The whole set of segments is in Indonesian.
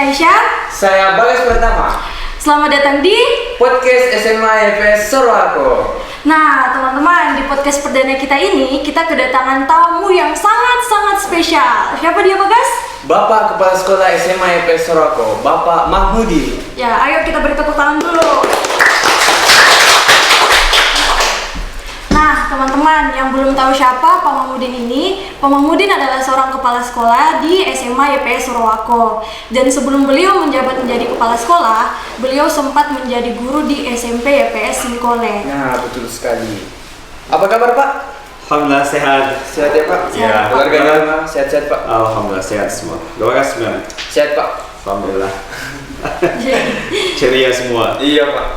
Aisyah. Saya Bagas pertama. Selamat datang di Podcast SMA YPS Sorowako. Nah, teman-teman, di podcast perdana kita ini kita kedatangan tamu yang sangat-sangat spesial. Siapa dia, Bagas? Bapak Kepala Sekolah SMA YPS Sorowako, Bapak Mahmudi. Ya, ayo kita beri tepuk tangan dulu. Nah, teman-teman yang belum tahu siapa Pak Mahmudin ini, Pak Mahmudin adalah seorang kepala sekolah di SMA YPS Sorowako. Dan sebelum beliau menjabat menjadi kepala sekolah, beliau sempat menjadi guru di SMP YPS Singkole. Nah, betul sekali. Apa kabar, Pak? Alhamdulillah sehat. Sehat ya, Pak? Sehat. Keluarganya sehat-sehat, Pak? Alhamdulillah sehat semua. Doakan semua. Sehat, Pak? Alhamdulillah. Ceria semua. Iya, Pak.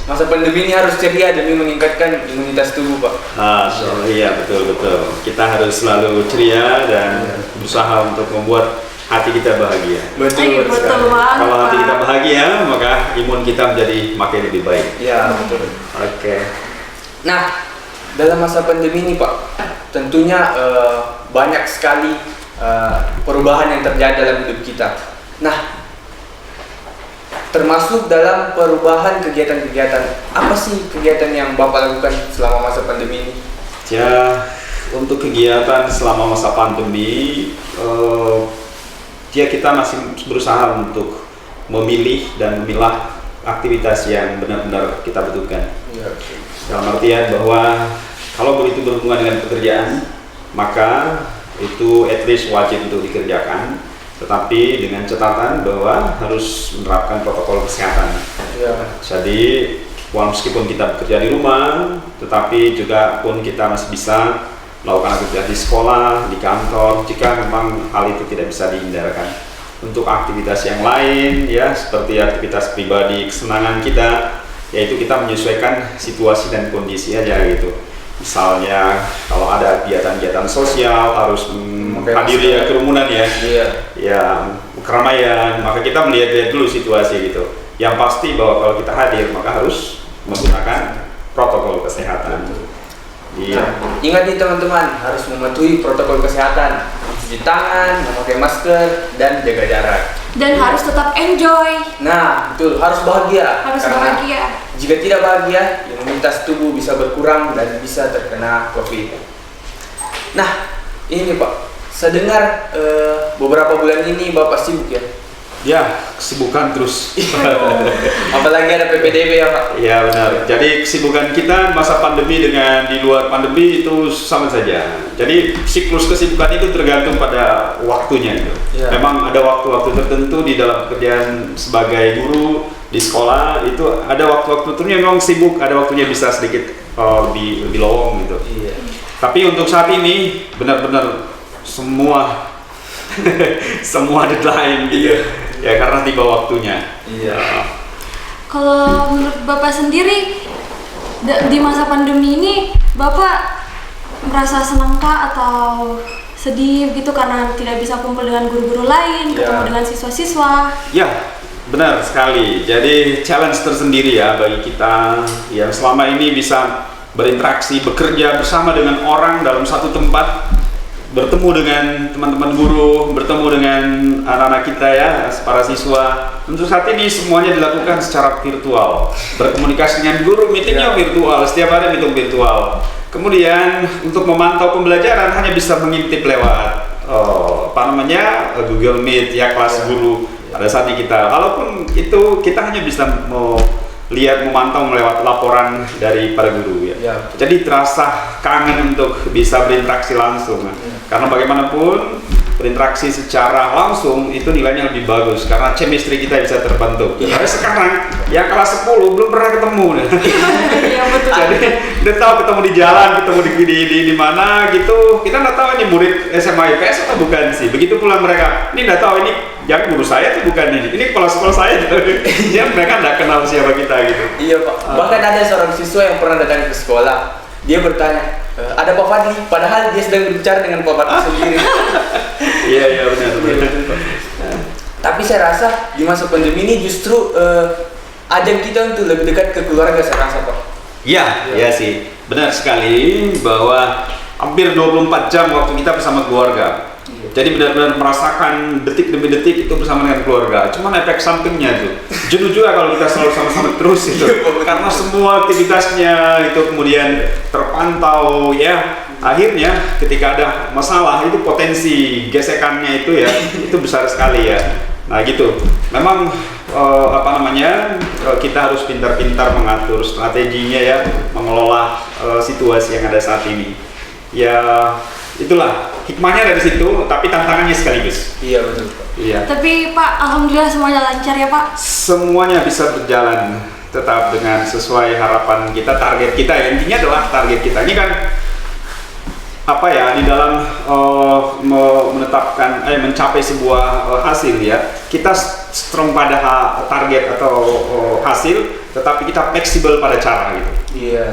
Masa pandemi ini harus ceria demi meningkatkan imunitas tubuh, Pak. Iya betul. Kita harus selalu ceria dan berusaha untuk membuat hati kita bahagia. Betul Betul sekali. banget, Kalau hati Pak. kita bahagia, maka imun kita menjadi makin lebih baik. Iya, betul. Oke. Nah, dalam masa pandemi ini, Pak, tentunya banyak sekali perubahan yang terjadi dalam hidup kita. Nah, termasuk dalam perubahan kegiatan-kegiatan. Apa sih kegiatan yang Bapak lakukan selama masa pandemi ini? Ya, untuk kegiatan selama masa pandemi, kita masih berusaha untuk memilih dan memilah aktivitas yang benar-benar kita butuhkan. Ya. Dalam artian bahwa kalau begitu berhubungan dengan pekerjaan, maka itu at least wajib untuk dikerjakan, tetapi dengan catatan bahwa harus menerapkan protokol kesehatan. Ya. Jadi meskipun kita bekerja di rumah, tetapi juga pun kita masih bisa melakukan aktivitas di sekolah, di kantor, jika memang hal itu tidak bisa dihindarkan. Untuk aktivitas yang lain, ya seperti aktivitas pribadi, kesenangan kita, yaitu kita menyesuaikan situasi dan kondisi aja gitu. Misalnya kalau ada kegiatan-kegiatan sosial harus menghadiri kerumunan ya, ya keramaian, maka kita melihat dulu situasi gitu. Yang pasti bahwa kalau kita hadir maka harus menggunakan protokol kesehatan. Iya. Nah, ingat nih teman-teman, harus mematuhi protokol kesehatan, mencuci tangan, memakai masker, dan jaga jarak. Dan harus tetap enjoy. Nah, betul, harus bahagia. Harus Karena bahagia. jika tidak bahagia, imunitas tubuh bisa berkurang dan bisa terkena COVID. Nah, ini Pak, saya dengar beberapa bulan ini Bapak sibuk ya? Ya, kesibukan terus. Apalagi ada PPDB ya Pak? Ya benar. Jadi kesibukan kita masa pandemi dengan di luar pandemi itu sama saja. Jadi siklus kesibukan itu tergantung pada waktunya itu. Ya. Memang ada waktu-waktu tertentu di dalam pekerjaan sebagai guru di sekolah itu ada waktu-waktu tertentu memang sibuk, ada waktunya bisa sedikit lebih lowong gitu. Iya. Tapi untuk saat ini benar-benar semua semua deadline gitu. Ya karena tiba waktunya. Iya. Kalau menurut Bapak sendiri di masa pandemi ini Bapak merasa senang kah atau sedih gitu karena tidak bisa kumpul dengan guru-guru lain, ketemu dengan siswa-siswa? Ya, benar sekali. Jadi challenge tersendiri ya bagi kita yang selama ini bisa berinteraksi, bekerja bersama dengan orang dalam satu tempat, bertemu dengan teman-teman guru, bertemu dengan anak-anak kita ya, para siswa. Untuk saat ini semuanya dilakukan secara virtual. Berkomunikasi dengan guru, meetingnya virtual, setiap hari meeting virtual. Kemudian untuk memantau pembelajaran hanya bisa mengintip lewat Google Meet ya, kelas guru pada saat kita. Walaupun itu kita hanya bisa memantau melewat laporan dari para guru ya. Jadi terasa kangen untuk bisa berinteraksi langsung. Karena bagaimanapun berinteraksi secara langsung itu nilainya lebih bagus karena chemistry kita bisa terbentuk. Tapi sekarang yang kelas 10 belum pernah ketemu. Iya betul. Jadi udah tahu ketemu di jalan, ketemu di mana gitu. Kita nggak tahu ini murid SMA IPS atau bukan sih. Begitu pula mereka, ini nggak tahu ini yang guru saya tuh bukan ini kepala sekolah saya gitu. Ya mereka nggak kenal siapa kita gitu. Iya Pak. Bahkan ada seorang siswa yang pernah datang ke sekolah. Dia bertanya, ada Pak Fadli, padahal dia sedang berbicara dengan Pak Fadli sendiri. Iya benar. Tapi saya rasa di masa pandemi ini justru ajang kita untuk lebih dekat ke keluarga, saya rasa Pak. Iya sih, benar sekali bahwa hampir 24 jam waktu kita bersama keluarga. Jadi benar-benar merasakan detik demi detik itu bersama dengan keluarga. Cuman efek sampingnya tuh jenuh juga kalau kita selalu sama-sama terus itu. Karena semua aktivitasnya itu kemudian terpantau ya. Akhirnya ketika ada masalah itu potensi gesekannya itu ya itu besar sekali ya. Nah gitu. Memang kita harus pintar-pintar mengatur strateginya ya, mengelola situasi yang ada saat ini. Ya itulah hikmahnya dari situ, tapi tantangannya sekaligus. Iya betul Pak. Iya. Tapi Pak, alhamdulillah semuanya lancar ya Pak. Semuanya bisa berjalan tetap dengan sesuai harapan kita, target kita. Intinya adalah target kita ini kan apa ya, di dalam mencapai sebuah hasil ya, kita strong pada target atau hasil, tetapi kita fleksibel pada cara gitu. Iya.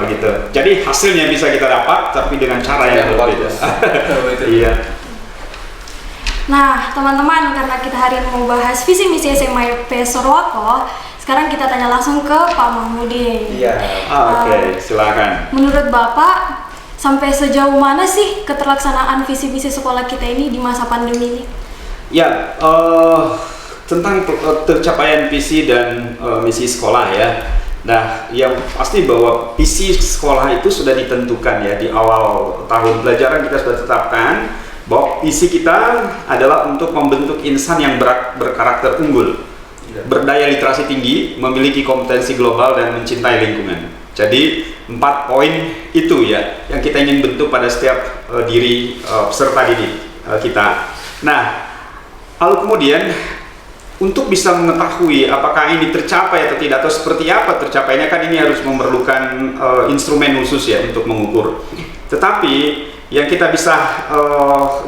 Gitu. Jadi hasilnya bisa kita dapat, tapi dengan cara yang berbeda. Iya. Nah, teman-teman, karena kita hari ini mau bahas visi misi SMA IPB Sorowako, sekarang kita tanya langsung ke Pak Mahmudin. Iya. Oke, silakan. Menurut Bapak, sampai sejauh mana sih keterlaksanaan visi misi sekolah kita ini di masa pandemi ini? Ya, tentang tercapaian visi dan misi sekolah ya. Nah, yang pasti bahwa visi sekolah itu sudah ditentukan ya di awal tahun pelajaran. Kita sudah tetapkan bahwa visi kita adalah untuk membentuk insan yang berkarakter unggul, berdaya literasi tinggi, memiliki kompetensi global dan mencintai lingkungan. Jadi 4 poin itu ya yang kita ingin bentuk pada setiap diri peserta didik kita. Nah, lalu kemudian untuk bisa mengetahui apakah ini tercapai atau tidak, atau seperti apa tercapainya, kan ini harus memerlukan instrumen khusus ya untuk mengukur. Tetapi yang kita bisa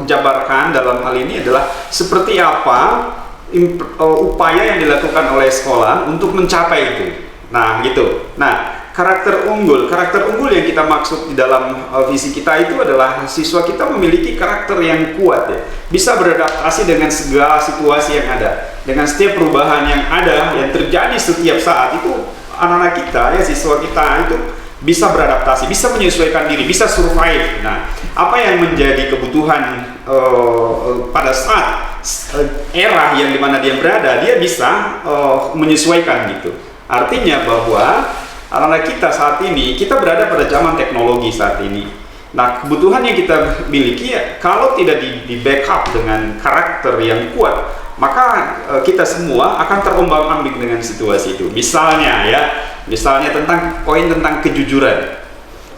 jabarkan dalam hal ini adalah seperti apa upaya yang dilakukan oleh sekolah untuk mencapai itu. Nah, gitu. Nah, karakter unggul yang kita maksud di dalam visi kita itu adalah siswa kita memiliki karakter yang kuat ya, bisa beradaptasi dengan segala situasi yang ada, dengan setiap perubahan yang ada yang terjadi setiap saat. Itu anak-anak kita ya, siswa kita itu bisa beradaptasi, bisa menyesuaikan diri, bisa survive. Nah, apa yang menjadi kebutuhan pada saat era yang dimana dia berada, dia bisa menyesuaikan gitu. Artinya bahwa anak-anak kita saat ini, kita berada pada zaman teknologi saat ini. Nah, kebutuhan yang kita miliki ya, kalau tidak di backup dengan karakter yang kuat, maka kita semua akan terombang-ambing dengan situasi itu. Misalnya tentang poin tentang kejujuran.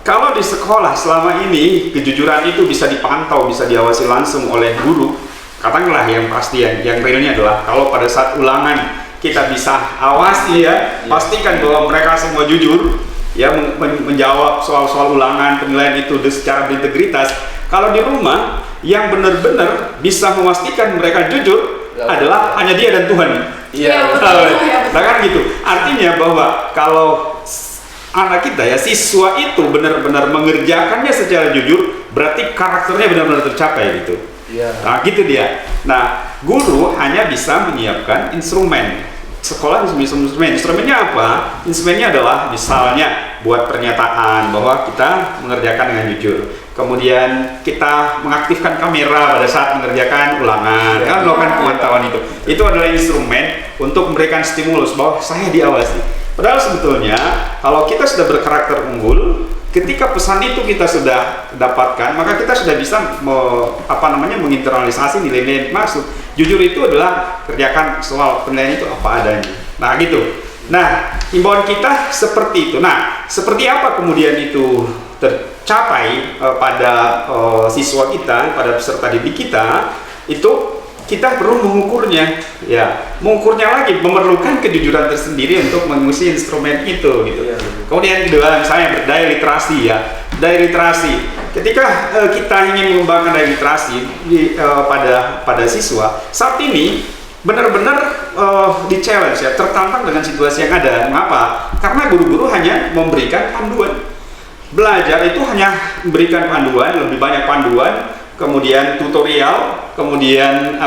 Kalau di sekolah selama ini kejujuran itu bisa dipantau, bisa diawasi langsung oleh guru, katakanlah yang pasti yang realnya adalah kalau pada saat ulangan kita bisa awasi ya, pastikan bahwa mereka semua jujur ya, menjawab soal-soal ulangan, penilaian itu secara berintegritas. Kalau di rumah yang benar-benar bisa memastikan mereka jujur adalah hanya dia dan Tuhan. Iya. Nah kan gitu. Artinya bahwa kalau anak kita ya, siswa itu benar-benar mengerjakannya secara jujur, berarti karakternya benar-benar tercapai gitu. Iya. Nah gitu dia. Nah, guru hanya bisa menyiapkan instrumen. Sekolah bisa instrumennya apa? Instrumennya adalah misalnya buat pernyataan bahwa kita mengerjakan dengan jujur. Kemudian kita mengaktifkan kamera pada saat mengerjakan ulangan, kan melakukan pemantauan itu. Itu adalah instrumen untuk memberikan stimulus bahwa saya diawasi. Padahal sebetulnya kalau kita sudah berkarakter unggul, ketika pesan itu kita sudah dapatkan, maka kita sudah bisa menginternalisasi nilai-nilai maksud. Jujur itu adalah kerjakan soal penilaian itu apa adanya. Nah gitu. Nah, himbauan kita seperti itu. Nah, seperti apa kemudian itu tercapai pada siswa kita, pada peserta didik kita, itu kita perlu mengukurnya. Ya, mengukurnya lagi memerlukan kejujuran tersendiri untuk mengisi instrumen itu gitu. Ya. Kemudian kedua, misalnya berdaya literasi ya. Daya literasi. Ketika kita ingin mengembangkan daya literasi pada siswa, saat ini benar-benar di-challenge ya, tertantang dengan situasi yang ada. Mengapa? Karena guru-guru hanya memberikan panduan. Belajar itu hanya memberikan panduan, lebih banyak panduan, kemudian tutorial, kemudian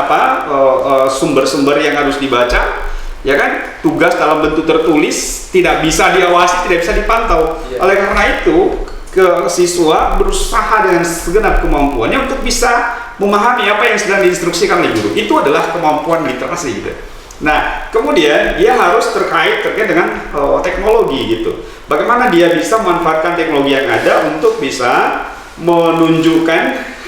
sumber-sumber yang harus dibaca, ya kan? Tugas dalam bentuk tertulis, tidak bisa diawasi, tidak bisa dipantau. Ya. Oleh karena itu, siswa berusaha dengan segenap kemampuannya untuk bisa memahami apa yang sedang diinstruksikan oleh guru. Itu adalah kemampuan literasi gitu. Nah, kemudian dia harus terkait dengan teknologi gitu. Bagaimana dia bisa memanfaatkan teknologi yang ada untuk bisa menunjukkan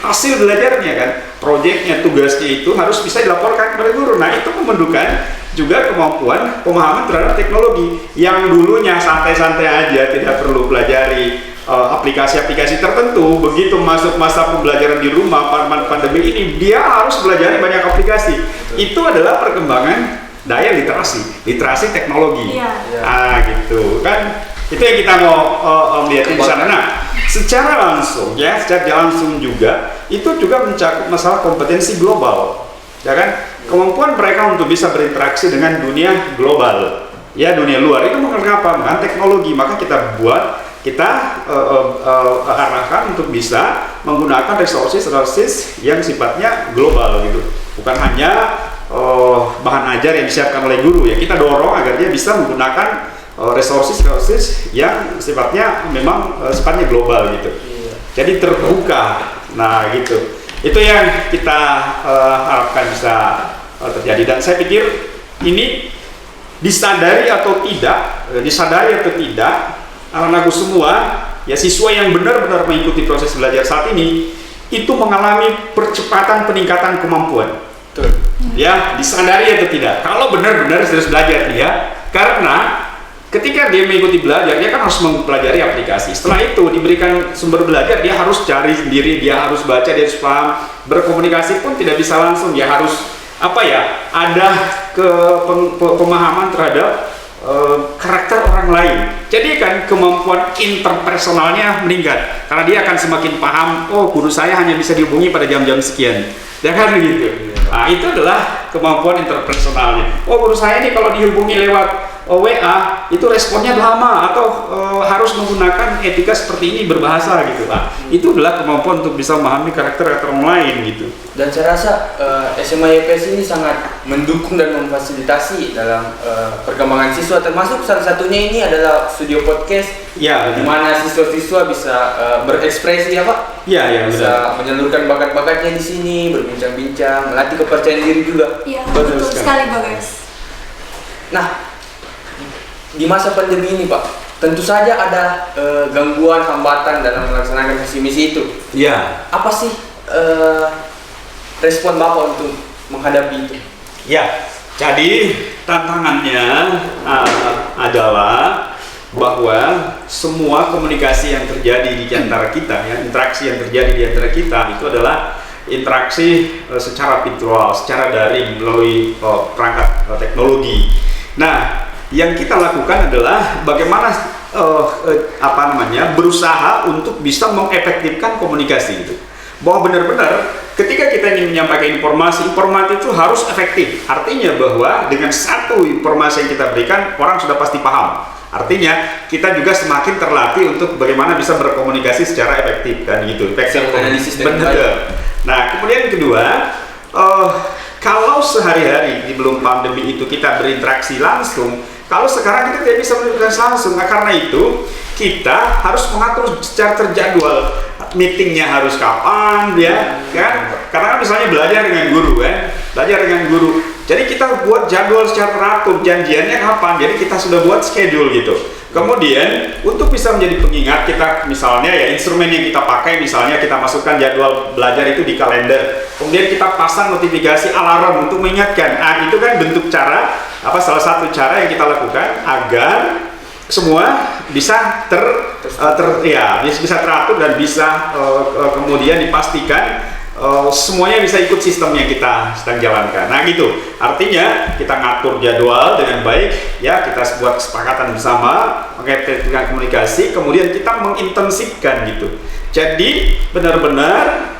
hasil belajarnya kan. Proyeknya, tugasnya itu harus bisa dilaporkan kepada guru. Nah, itu memerlukan juga kemampuan pemahaman terhadap teknologi yang dulunya santai-santai aja, tidak perlu pelajari aplikasi-aplikasi tertentu. Begitu masuk masa pembelajaran di rumah pandemi ini, dia harus belajar banyak aplikasi. Itu adalah perkembangan daya literasi teknologi. Gitu kan, itu yang kita mau lihat di sana. Nah, secara langsung juga itu juga mencakup masalah kompetensi global, ya kan, kemampuan mereka untuk bisa berinteraksi dengan dunia global, ya, dunia luar. Itu mengapa? Dengan teknologi. Maka kita arahkan untuk bisa menggunakan resources yang sifatnya global gitu, bukan hanya bahan ajar yang disiapkan oleh guru, ya. Kita dorong agar dia bisa menggunakan resources yang sifatnya memang sifatnya global gitu. Jadi terbuka. Nah, gitu. Itu yang kita harapkan bisa terjadi, dan saya pikir ini disadari atau tidak, anak-anakku semua, ya, siswa yang benar-benar mengikuti proses belajar saat ini itu mengalami percepatan peningkatan kemampuan. Ya, disadari atau tidak. Kalau benar-benar serius belajar dia, karena ketika dia mengikuti belajar, dia kan harus mempelajari aplikasi. Setelah itu diberikan sumber belajar, dia harus cari sendiri, dia harus baca, dia harus paham. Berkomunikasi pun tidak bisa langsung, dia harus ada pemahaman terhadap karakter orang lain. Jadi kan kemampuan interpersonalnya meningkat, karena dia akan semakin paham, oh, guru saya hanya bisa dihubungi pada jam-jam sekian, ya kan gitu. Nah, itu adalah kemampuan interpersonalnya. Oh, guru saya ini kalau dihubungi lewat WA itu responnya lama, atau harus menggunakan etika seperti ini, berbahasa gitu. Nah, itu adalah kemampuan untuk bisa memahami karakter orang lain gitu. Dan saya rasa SMA IPS ini sangat mendukung dan memfasilitasi dalam perkembangan siswa, termasuk salah satunya ini adalah studio podcast, ya, di mana siswa-siswa bisa berekspresi, ya Pak, bisa menyalurkan bakat-bakatnya di sini, berbincang-bincang, melatih kepercayaan diri juga. Iya, betul sekali Bagas. Nah, di masa pandemi ini Pak, tentu saja ada gangguan, hambatan dalam melaksanakan visi misi itu. Iya. Apa sih respon Bapak untuk menghadapi itu? Ya, jadi tantangannya adalah bahwa semua komunikasi yang terjadi di antara kita, ya, interaksi yang terjadi di antara kita itu adalah interaksi secara virtual, secara daring melalui perangkat teknologi. Nah, yang kita lakukan adalah bagaimana berusaha untuk bisa mengefektifkan komunikasi itu. Bahwa benar-benar ketika kita ingin menyampaikan informasi itu harus efektif. Artinya bahwa dengan satu informasi yang kita berikan, orang sudah pasti paham. Artinya kita juga semakin terlatih untuk bagaimana bisa berkomunikasi secara efektif, kan gitu. Benar. Nah, kemudian kedua, kalau sehari-hari sebelum pandemi itu kita berinteraksi langsung, kalau sekarang kita tidak bisa berinteraksi langsung. Nah, karena itu kita harus mengatur secara terjadwal. Meetingnya harus kapan, ya kan? Karena misalnya belajar dengan guru, jadi kita buat jadwal secara teratur, janjiannya kapan, jadi kita sudah buat schedule gitu. Kemudian untuk bisa menjadi pengingat, kita misalnya ya instrumen yang kita pakai, misalnya kita masukkan jadwal belajar itu di kalender, kemudian kita pasang notifikasi alarm untuk mengingatkan. Nah, itu kan bentuk cara, salah satu cara yang kita lakukan agar semua bisa bisa teratur dan bisa kemudian dipastikan semuanya bisa ikut sistem yang kita sedang jalankan. Nah, gitu. Artinya kita ngatur jadwal dengan baik, ya, kita buat kesepakatan bersama, mengefektifkan komunikasi, kemudian kita mengintensifkan gitu. Jadi benar-benar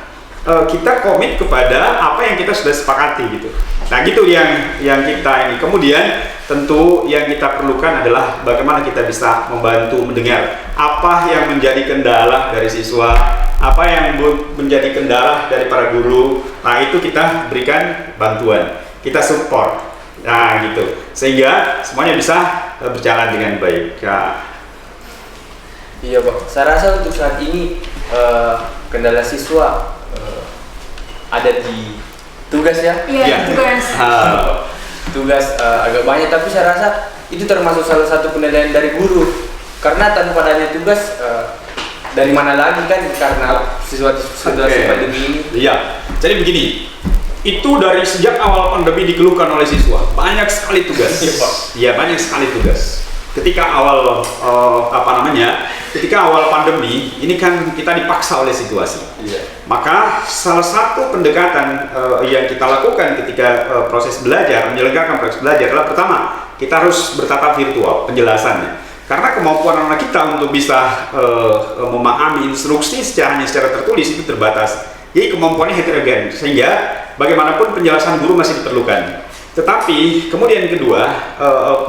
kita komit kepada apa yang kita sudah sepakati gitu. Nah, gitu yang kita ini. Kemudian tentu yang kita perlukan adalah bagaimana kita bisa membantu mendengar apa yang menjadi kendala dari siswa, apa yang menjadi kendala dari para guru. Nah, itu kita berikan bantuan, kita support. Nah, gitu. Sehingga semuanya bisa berjalan dengan baik. Ya. Iya, Pak. Saya rasa untuk saat ini kendala siswa ada di tugas ya. Iya, Iya. tugas. Tugas agak banyak, tapi saya rasa itu termasuk salah satu penilaian dari guru. Karena tanpa adanya tugas, dari mana lagi kan, karena situasi pandemi ini. Iya, jadi begini, itu dari sejak awal pandemi dikeluhkan oleh siswa, banyak sekali tugas. Iya, Pak. Iya, banyak sekali tugas. Ketika awal ketika awal pandemi, ini kan kita dipaksa oleh situasi. Iya. Maka salah satu pendekatan yang kita lakukan ketika proses belajar, menyelenggarakan proses belajar adalah pertama, kita harus bertatap virtual penjelasannya. Karena kemampuan anak kita untuk bisa memahami instruksi secara tertulis itu terbatas. Jadi kemampuannya heterogen, sehingga bagaimanapun penjelasan guru masih diperlukan. Tetapi kemudian kedua,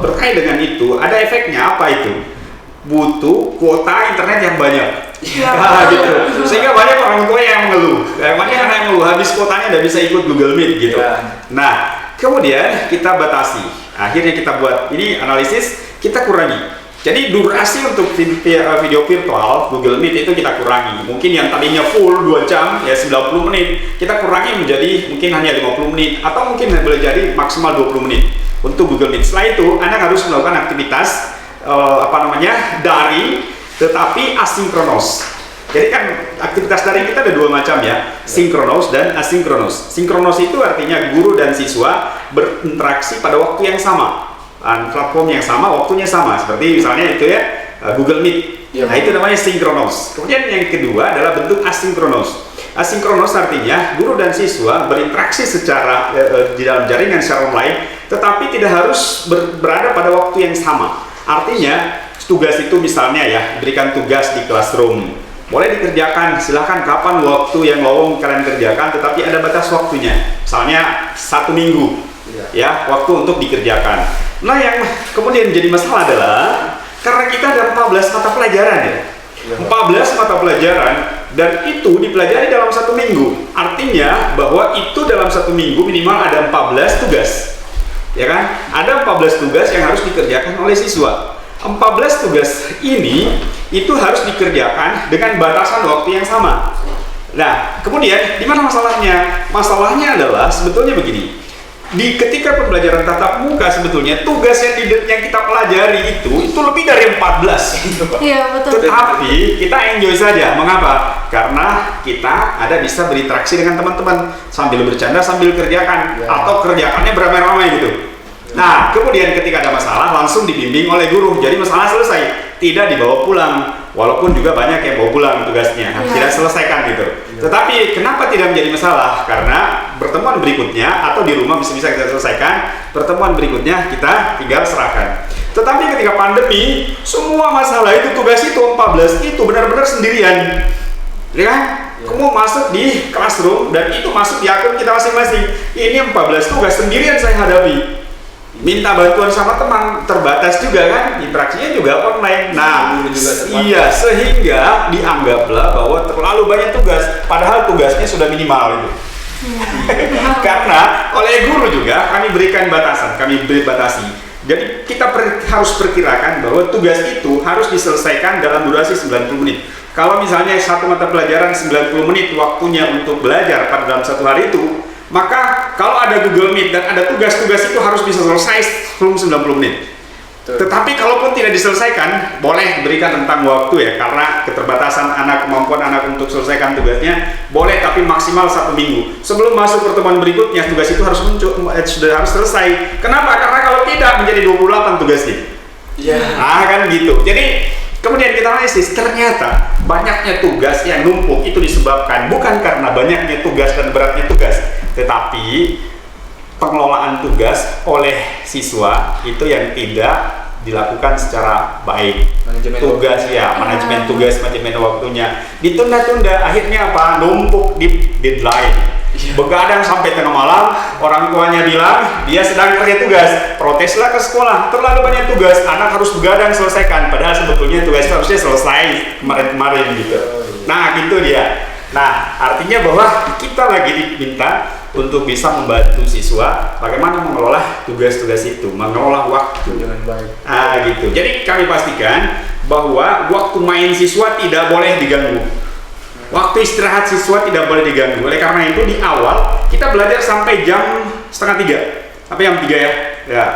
terkait dengan itu, ada efeknya. Apa itu? Butuh kuota internet yang banyak. Iya. Gitu. Sehingga banyak orang tua yang mengeluh. Banyak anak yang mengeluh, habis kuotanya tidak bisa ikut Google Meet gitu. Ya. Nah, kemudian kita batasi. Akhirnya kita buat ini analisis, kita kurangi. Jadi durasi untuk video virtual Google Meet itu kita kurangi. Mungkin yang tadinya full 2 jam ya 90 menit, kita kurangi menjadi mungkin hanya 50 menit atau mungkin boleh jadi maksimal 20 menit untuk Google Meet. Setelah itu Anda harus melakukan aktivitas daring tetapi asinkronos. Jadi kan aktivitas daring kita ada 2 macam ya, sinkronos dan asinkronos. Sinkronos itu artinya guru dan siswa berinteraksi pada waktu yang sama. Platform yang sama, waktunya sama, seperti misalnya itu ya Google Meet. Ya. Nah, itu namanya sinkronos. Kemudian yang kedua adalah bentuk asinkronos. Asinkronos artinya guru dan siswa berinteraksi secara di dalam jaringan secara online, tetapi tidak harus berada pada waktu yang sama. Artinya tugas itu misalnya ya, berikan tugas di classroom, boleh dikerjakan, silahkan kapan waktu yang lowong kalian kerjakan, tetapi ada batas waktunya. Misalnya 1 minggu ya waktu untuk dikerjakan. Nah, yang kemudian jadi masalah adalah karena kita ada 14 mata pelajaran ya. 14 mata pelajaran dan itu dipelajari dalam 1 minggu. Artinya bahwa itu dalam 1 minggu minimal ada 14 tugas. Ya kan? Ada 14 tugas yang harus dikerjakan oleh siswa. 14 tugas ini itu harus dikerjakan dengan batasan waktu yang sama. Nah, kemudian di mana masalahnya? Masalahnya adalah sebetulnya begini. Ketika pembelajaran tatap muka sebetulnya tugas yang kita pelajari itu lebih dari 14. Iya, betul. Tetapi kita enjoy saja. Mengapa? Karena kita ada bisa berinteraksi dengan teman-teman sambil bercanda sambil kerjakan atau kerjakannya beramai-ramai gitu. Nah, kemudian ketika ada masalah langsung dibimbing oleh guru. Jadi masalah selesai, tidak dibawa pulang. Walaupun juga banyak yang bawa pulang tugasnya, tidak selesaikan gitu. Tetapi kenapa tidak menjadi masalah? Karena pertemuan berikutnya atau di rumah bisa kita selesaikan. Pertemuan berikutnya kita tinggal serahkan. Tetapi ketika pandemi, semua masalah itu tugas itu 14 itu benar-benar sendirian, ya kan? Kamu masuk di classroom dan itu masuk di akun kita masing-masing. Ini 14 tugas sendirian saya hadapi. Minta bantuan sama teman terbatas juga kan, interaksinya juga online. Nah, iya, sehingga dianggaplah bahwa terlalu banyak tugas, padahal tugasnya sudah minimal itu. Karena oleh guru juga kami berikan batasan, kami beri batasi. Jadi kita harus perkirakan bahwa tugas itu harus diselesaikan dalam durasi 90 menit. Kalau misalnya satu mata pelajaran 90 menit waktunya untuk belajar pada dalam 1 hari itu, maka kalau ada Google Meet dan ada tugas-tugas itu harus bisa selesai sebelum 90 menit. Tetapi kalaupun tidak diselesaikan, boleh berikan tentang waktu ya, karena keterbatasan kemampuan anak untuk selesaikan tugasnya, boleh tapi maksimal 1 minggu. Sebelum masuk pertemuan berikutnya, tugas itu harus sudah harus selesai. Kenapa? Karena kalau tidak menjadi 28 tugasnya. Kan gitu. Jadi kemudian kita analisis, ternyata banyaknya tugas yang numpuk itu disebabkan bukan karena banyaknya tugas dan beratnya tugas, tetapi pengelolaan tugas oleh siswa itu yang tidak dilakukan secara baik. Manajemen tugas, manajemen waktunya ditunda-tunda, akhirnya apa? Numpuk di deadline. Begadang sampai tengah malam, orang tuanya bilang dia sedang kerja tugas, proteslah ke sekolah, terlalu banyak tugas, anak harus begadang selesaikan, padahal sebetulnya tugas harusnya selesai kemarin-kemarin gitu. Nah, gitu dia. Nah, artinya bahwa kita lagi diminta untuk bisa membantu siswa bagaimana mengelola tugas-tugas itu, mengelola waktu dengan baik. Gitu. Jadi kami pastikan bahwa waktu main siswa tidak boleh diganggu. Waktu istirahat siswa tidak boleh diganggu. Oleh karena itu di awal kita belajar sampai jam 2:30 sampai jam 3 ya. Ya.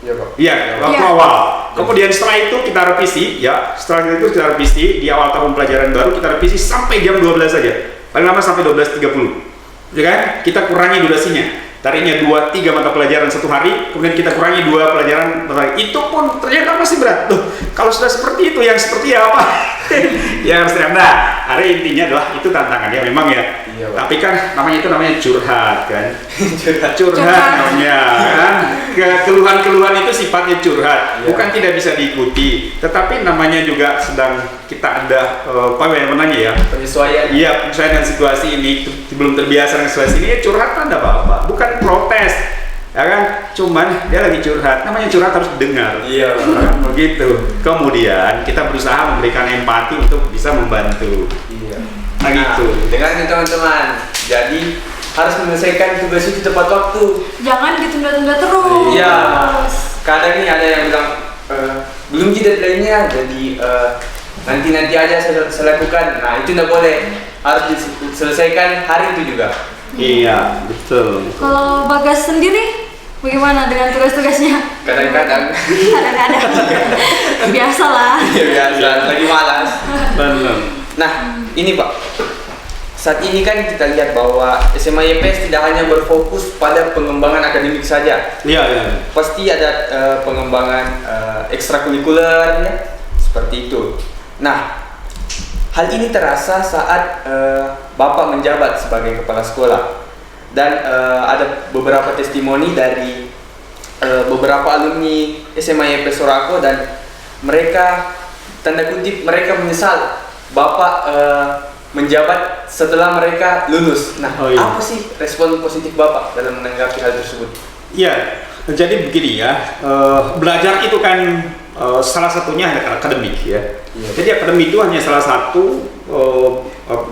Iya Pak. Iya, waktu Iya. awal. Kemudian setelah itu kita revisi, ya. Setelah itu kita revisi di awal tahun pelajaran baru kita revisi sampai jam 12 saja. Paling lama sampai 12:30. Ya kan? Kita kurangi durasinya. Tadinya 2-3 mata pelajaran satu hari, kemudian kita kurangi 2 pelajaran per hari. Itu pun ternyata masih berat. Loh, kalau sudah seperti itu, yang seperti apa? Ya harus terang. Nah, hari intinya adalah itu tantangannya memang ya. Iya, Pak. Tapi kan namanya curhat kan. Curhat. Curhat namanya kan. Keluhan-keluhan itu sifatnya curhat, Iya. bukan tidak bisa diikuti. Tetapi namanya juga sedang kita ada apa namanya ya? Penyesuaian. Iya, penyesuaian dengan situasi ini, belum terbiasa dengan situasi ini, ya curhat kan ada apa-apa, bukan protes, ya kan? Cuman dia lagi curhat, namanya curhat harus didengar. Iya, Pak. Kan begitu. Kemudian kita berusaha memberikan empati untuk bisa membantu. Iya. Nah, gitu. Dengar nih teman-teman. Jadi harus menyelesaikan tugas itu tepat waktu. Jangan ditunda-tunda terus. Iya. Kadang nih ada yang bilang belum deadline-nya, jadi nanti aja saya lakukan. Nah itu tidak boleh, harus diselesaikan hari itu juga. Iya, betul. Kalau Bagas sendiri bagaimana dengan tugas-tugasnya? Kadang-kadang Kadang-kadang. Biasalah. ya biasa lagi malas. Benar. Nah ini Pak, saat ini kan kita lihat bahwa SMA YPS tidak hanya berfokus pada pengembangan akademik saja. Iya, iya. Pasti ada pengembangan ekstrakurikuler ya, seperti itu. Nah, hal ini terasa saat Bapak menjabat sebagai kepala sekolah dan ada beberapa testimoni dari beberapa alumni SMA YPS Sorako dan mereka tanda kutip mereka menyesal Bapak menjabat setelah mereka lulus. Nah, Oh, iya. apa sih respon positif Bapak dalam menanggapi hal tersebut? Iya, jadi begini ya, belajar itu kan salah satunya adalah akademik ya. Iya. Jadi akademik itu hanya salah satu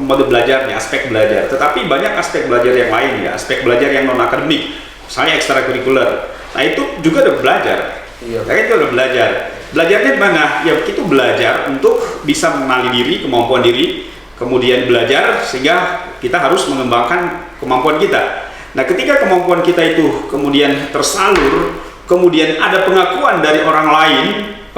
mode belajarnya, aspek belajar. Tetapi banyak aspek belajar yang lain ya, aspek belajar yang non akademik, misalnya ekstrakurikuler. Nah itu juga ada belajar. Iya. Ya, itu ada belajar. Belajarnya di mana? Ya itu belajar untuk bisa mengenali diri, kemampuan diri, kemudian belajar sehingga kita harus mengembangkan kemampuan kita. Nah, ketika kemampuan kita itu kemudian tersalur, kemudian ada pengakuan dari orang lain,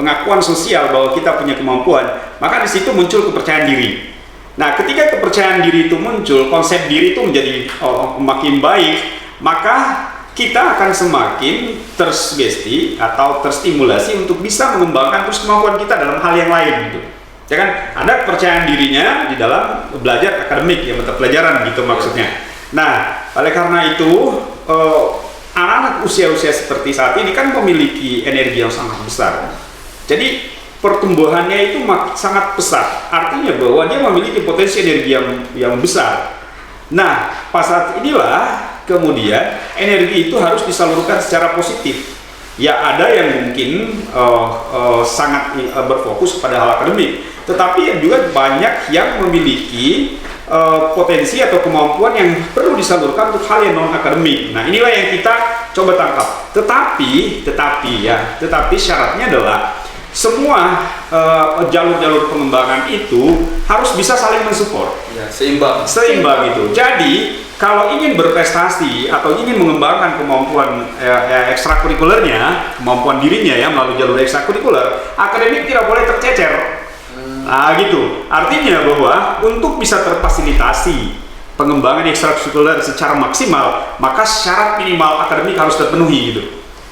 pengakuan sosial bahwa kita punya kemampuan, maka di situ muncul kepercayaan diri. Nah, ketika kepercayaan diri itu muncul, konsep diri itu menjadi makin baik, maka kita akan semakin tersugesti atau terstimulasi untuk bisa mengembangkan terus kemampuan kita dalam hal yang lain gitu. Ya kan, ada kepercayaan dirinya di dalam belajar akademik ya, mata pelajaran gitu maksudnya. Nah, oleh karena itu anak-anak usia-usia seperti saat ini kan memiliki energi yang sangat besar. Jadi pertumbuhannya itu sangat pesat. Artinya bahwa dia memiliki potensi energi yang besar. Nah, pas saat inilah kemudian energi itu harus disalurkan secara positif. Ya ada yang mungkin sangat berfokus pada hal akademik, tetapi juga banyak yang memiliki potensi atau kemampuan yang perlu disalurkan untuk hal yang non akademik. Nah inilah yang kita coba tangkap. Tetapi syaratnya adalah semua jalur-jalur pengembangan itu harus bisa saling mensupport. Ya, seimbang Itu. Jadi kalau ingin berprestasi atau ingin mengembangkan kemampuan ekstrakurikulernya, kemampuan dirinya ya melalui jalur ekstrakurikuler, akademik tidak boleh tercecer. Nah gitu, artinya bahwa untuk bisa terfasilitasi pengembangan ekstrakurikuler secara maksimal, maka syarat minimal akademik harus terpenuhi gitu.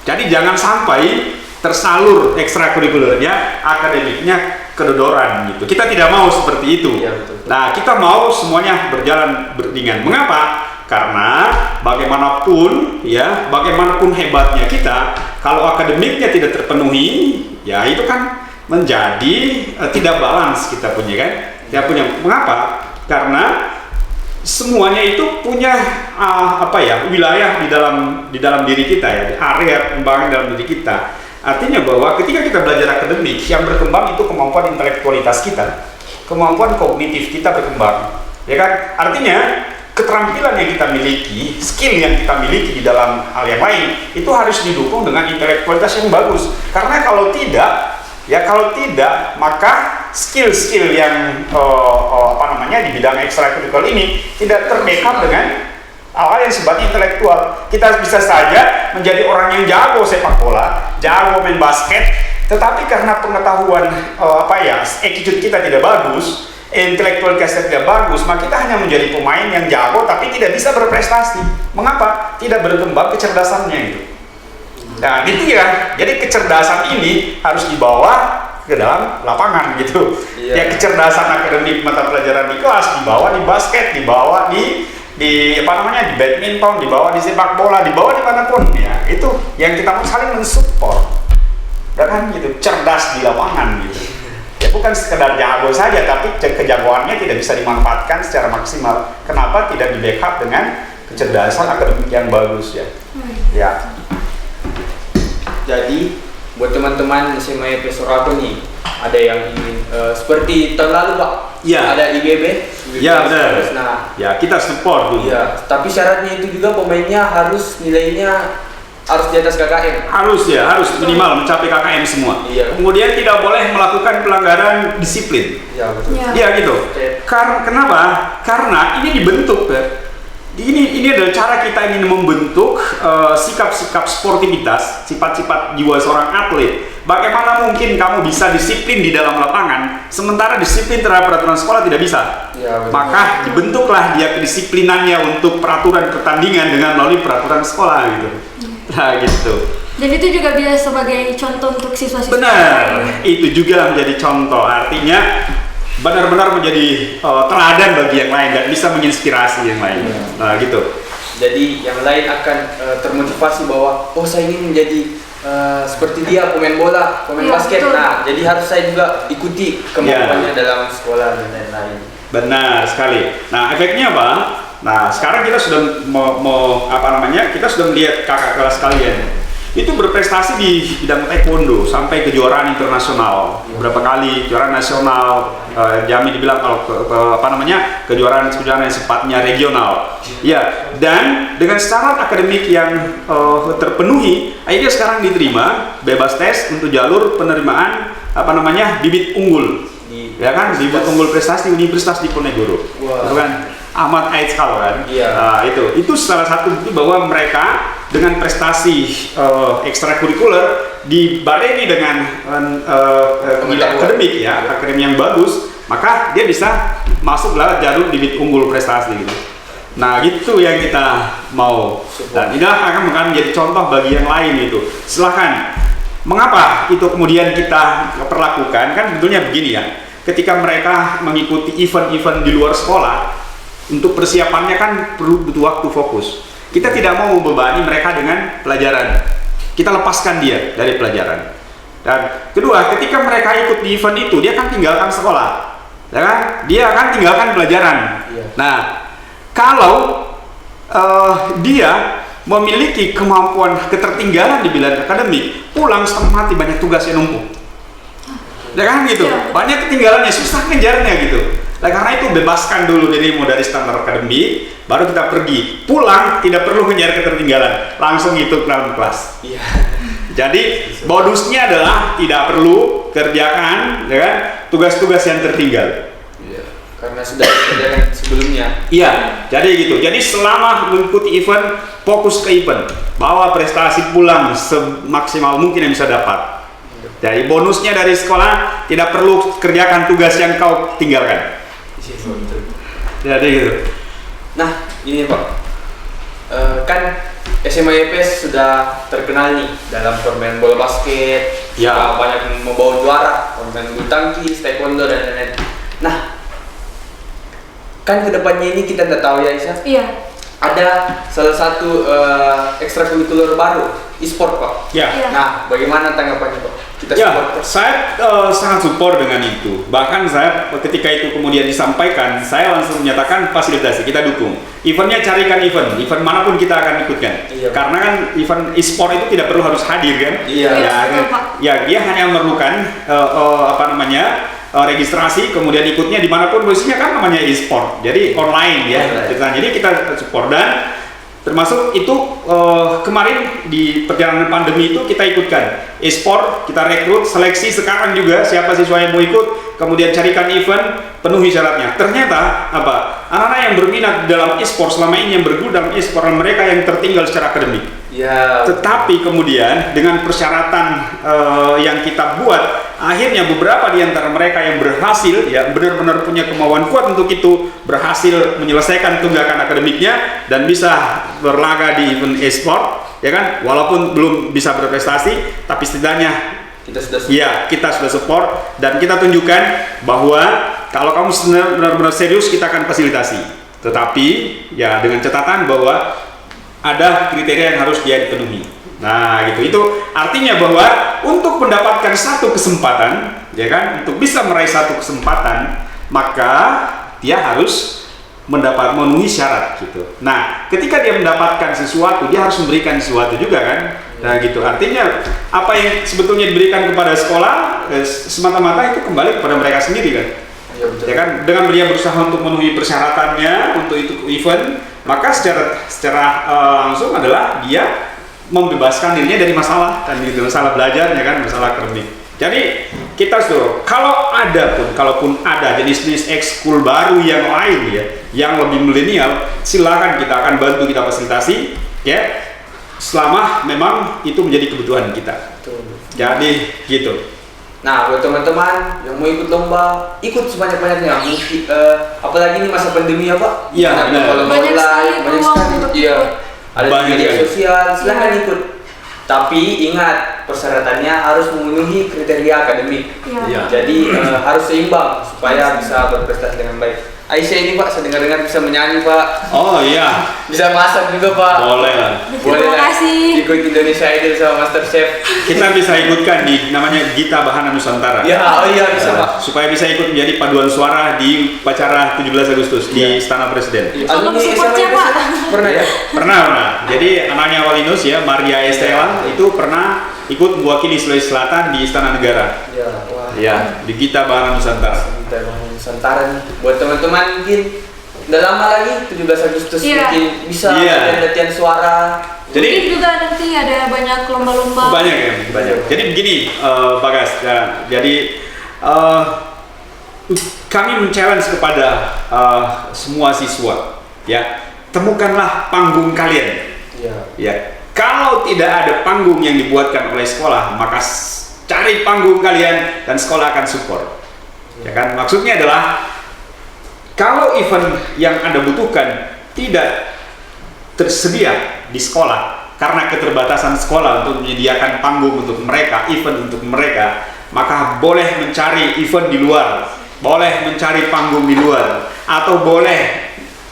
Jadi jangan sampai tersalur ekstrakurikulernya, akademiknya kedodoran gitu. Kita tidak mau seperti itu. Ya, betul. Nah, kita mau semuanya berjalan beriringan. Mengapa? Karena bagaimanapun hebatnya kita, kalau akademiknya tidak terpenuhi, ya itu kan menjadi tidak balance kita punya kan? Tidak punya. Mengapa? Karena semuanya itu punya wilayah di dalam diri kita ya, area pengembangan dalam diri kita. Artinya bahwa ketika kita belajar akademik, yang berkembang itu kemampuan intelektualitas kita, kemampuan kognitif kita berkembang, ya kan? Artinya keterampilan yang kita miliki, skill yang kita miliki di dalam hal yang lain itu harus didukung dengan intelektualitas yang bagus. Karena kalau tidak, maka skill-skill yang di bidang ekstrakurikuler ini tidak terbackup dengan hal-hal yang sifatnya intelektual. Kita bisa saja menjadi orang yang jago sepak bola, jago main basket, tetapi karena pengetahuan attitude kita tidak bagus, intelektual kita tidak bagus, maka kita hanya menjadi pemain yang jago tapi tidak bisa berprestasi. Mengapa? Tidak berkembang kecerdasannya itu. Nah, itu ya. Jadi kecerdasan ini harus dibawa ke dalam lapangan gitu. Ya, kecerdasan akademik mata pelajaran di kelas dibawa di basket, dibawa di badminton, dibawa di sepak bola, dibawa dimanapun ya. Itu yang kita mau saling mensupport. Dan kan gitu, cerdas di lapangan gitu. Ya bukan sekedar jago saja, tapi kejagoannya tidak bisa dimanfaatkan secara maksimal. Kenapa tidak di backup dengan kecerdasan akademik yang bagus ya? Ya. Jadi buat teman-teman SMA IPS Sorago nih, ada yang ingin seperti tahun lalu Pak, ada IBB. Ya benar. Nah, ya kita support dulu. Ya, tapi syaratnya itu juga pemainnya harus nilainya harus di atas KKM. Harus minimal mencapai KKM semua. Iya. Kemudian tidak boleh melakukan pelanggaran disiplin. Ya betul. Iya gitu. Kenapa? Karena ini dibentuk ya. Ini adalah cara kita ingin membentuk sikap-sikap sportivitas, sifat-sifat jiwa seorang atlet. Bagaimana mungkin kamu bisa disiplin di dalam lapangan, sementara disiplin terhadap peraturan sekolah tidak bisa? Ya, maka dibentuklah dia kedisiplinannya untuk peraturan pertandingan dengan melalui peraturan sekolah gitu. Nah gitu. Dan itu juga bisa sebagai contoh untuk siswa-siswa. Benar, itu juga menjadi contoh. Artinya benar-benar menjadi teladan bagi yang lain dan bisa menginspirasi yang lain. Nah gitu. Jadi yang lain akan termotivasi bahwa saya ingin menjadi seperti dia, pemain bola, pemain basket. Betul. Nah, jadi harus saya juga ikuti kemampuannya dalam sekolah dan lain-lain. Benar sekali. Nah, efeknya apa? Nah, sekarang kita sudah kita sudah melihat kakak kelas kalian itu berprestasi di bidang taekwondo sampai kejuaraan internasional. Berapa kali kejuaraan nasional, Jami dibilang kalau kejuaraan yang sifatnya regional. Ya, dan dengan syarat akademik yang terpenuhi, akhirnya sekarang diterima bebas tes untuk jalur penerimaan bibit unggul. Ya kan, bibit unggul prestasi Universitas Diponegoro. Wow. Itu kan Ahmad Aiskal kan. Iya. Nah, itu salah satu bukti bahwa mereka dengan prestasi ekstrakurikuler dibarengi dengan akademik yang bagus, maka dia bisa masuk lewat jalur bibit unggul prestasi gitu. Nah, gitu yang kita mau. Dan inilah akan menjadi contoh bagi yang lain itu. Silahkan. Mengapa itu kemudian kita perlakukan? Kan sebetulnya begini ya. Ketika mereka mengikuti event-event di luar sekolah, untuk persiapannya kan butuh waktu fokus. Kita tidak mau membebani mereka dengan pelajaran. Kita lepaskan dia dari pelajaran. Dan kedua, ketika mereka ikut di event itu, dia akan tinggalkan sekolah. Ya kan? Dia akan tinggalkan pelajaran. Iya. Nah, kalau dia memiliki kemampuan ketertinggalan di bidang akademik, pulang setengah mati banyak tugas yang numpuk. Ya kan gitu. Banyak ketinggalannya, susah ngejarnya gitu. Nah, karena itu bebaskan dulu dirimu dari standar akademik, baru kita pergi. Pulang tidak perlu mengejar ketertinggalan, langsung itu dalam kelas. Iya. Jadi bonusnya adalah tidak perlu kerjakan, ya kan, tugas-tugas yang tertinggal. Iya. Karena sudah kerjakan sebelumnya. Iya. Jadi gitu. Jadi selama mengikuti event, fokus ke event, bawa prestasi pulang semaksimal mungkin yang bisa dapat. Jadi bonusnya dari sekolah tidak perlu kerjakan tugas yang kau tinggalkan. Jadi gitu. Nah, ini Pak, kan SMA IPS sudah terkenal nih dalam permainan bola basket, banyak membawa juara, permainan bulu tangkis, taekwondo dan lain-lain. Nah, kan kedepannya ini kita tidak tahu ya Isa. Iya. Ada salah satu ekstrakurikuler baru, e-sport Pak. Ya. Nah, bagaimana tanggapannya Pak? Saya sangat support dengan itu. Bahkan saya ketika itu kemudian disampaikan, saya langsung menyatakan fasilitasi, kita dukung. Eventnya carikan event manapun kita akan ikutkan. Iya. Karena kan event e-sport itu tidak perlu harus hadir kan? Iya. Dia hanya memerlukan registrasi, kemudian ikutnya dimanapun posisinya kan namanya e-sport. Jadi online ya. Jadi kita support dan termasuk itu kemarin di perjalanan pandemi itu kita ikutkan e-sport, kita rekrut, seleksi sekarang juga siapa siswa yang mau ikut kemudian carikan event, penuhi syaratnya. Ternyata apa? Anak-anak yang berminat dalam e-sport selama ini, yang berguru dalam e-sport, mereka yang tertinggal secara akademik. Ya. Tetapi kemudian dengan persyaratan yang kita buat, akhirnya beberapa di antara mereka yang berhasil, ya benar-benar punya kemauan kuat untuk itu, berhasil menyelesaikan tunggakan akademiknya dan bisa berlaga di event e-sport, ya kan? Walaupun belum bisa berprestasi, tapi setidaknya Kita sudah kita sudah support dan kita tunjukkan bahwa kalau kamu benar-benar serius, kita akan fasilitasi. Tetapi ya dengan catatan bahwa ada kriteria yang harus dia dipenuhi. Nah, gitu. Itu artinya bahwa untuk mendapatkan satu kesempatan, ya kan, untuk bisa meraih satu kesempatan, maka dia harus memenuhi syarat gitu. Nah, ketika dia mendapatkan sesuatu, dia harus memberikan sesuatu juga kan. Nah, gitu. Artinya apa yang sebetulnya diberikan kepada sekolah semata-mata itu kembali kepada mereka sendiri kan. Ya, betul. Ya kan, dengan dia berusaha untuk memenuhi persyaratannya untuk itu event, maka secara langsung adalah dia membebaskan dirinya dari masalah kan gitu, masalah belajar ya kan, masalah akademik. Jadi kita suruh kalaupun ada jenis-jenis ekskul baru yang lain ya, yang lebih milenial, silakan, kita akan bantu, kita fasilitasi ya, selama memang itu menjadi kebutuhan kita. Betul. Jadi gitu. Nah, buat teman-teman yang mau ikut lomba, ikut sebanyak-banyaknya. Apalagi ini masa pandemi ya, Pak. Iya, Ada benar. lomba Banyak online, sekali banyak peluang sekali. untuk Iya. ikut. Ada di Banyak media ya. sosial, silakan Iya. ikut. Tapi ingat, persyaratannya harus memenuhi kriteria akademik. Iya. Jadi harus seimbang supaya bisa berprestasi dengan baik. Aisyah ini, Pak, saya dengar-dengar bisa menyanyi, Pak. Oh iya, Bisa masak juga, Pak. boleh lah. Boleh Terima lah. kasih. Ikut Indonesia Idol sama Master Chef. Kita bisa ikutkan di namanya Gita Bahana Nusantara. Ya, oh iya bisa, Pak. Supaya bisa ikut menjadi paduan suara di upacara 17 Agustus di Istana Presiden. Tolong Alumni supportnya, SMA Pak. Pernah ya? Pernah. Jadi anaknya Walinus ya, Maria Estela itu pernah ikut mewakili Sulawesi Selatan di Istana Negara. Ya, wah. Ya, di Gita Bahana Nusantara. Kita emang Nusantara nih. Buat teman-teman mungkin udah lama lagi 17 Agustus Iya. mungkin bisa Iya. latihan suara. Jadi Mungkin juga nanti ada banyak lomba-lomba. banyak ya, banyak. Jadi begini, Pak Gas. Ya, jadi kami men-challenge kepada semua siswa, ya, temukanlah panggung kalian. Iya. Ya, kalau tidak ada panggung yang dibuatkan oleh sekolah, maka cari panggung kalian dan sekolah akan support. Ya kan? Maksudnya adalah kalau event yang Anda butuhkan tidak tersedia di sekolah karena keterbatasan sekolah untuk menyediakan panggung untuk mereka, event untuk mereka, maka boleh mencari event di luar, boleh mencari panggung di luar, atau boleh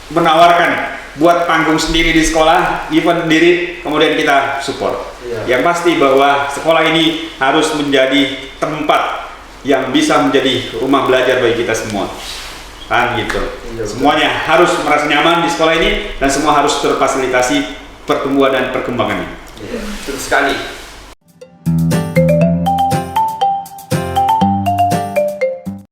menawarkan buat panggung sendiri di sekolah, event sendiri, kemudian kita support. Iya. Yang pasti bahwa sekolah ini harus menjadi tempat yang bisa menjadi rumah belajar bagi kita semua. Kan gitu. Iya, betul. Semuanya harus merasa nyaman di sekolah ini dan semua harus terfasilitasi pertumbuhan dan perkembangannya. Iya. Betul sekali.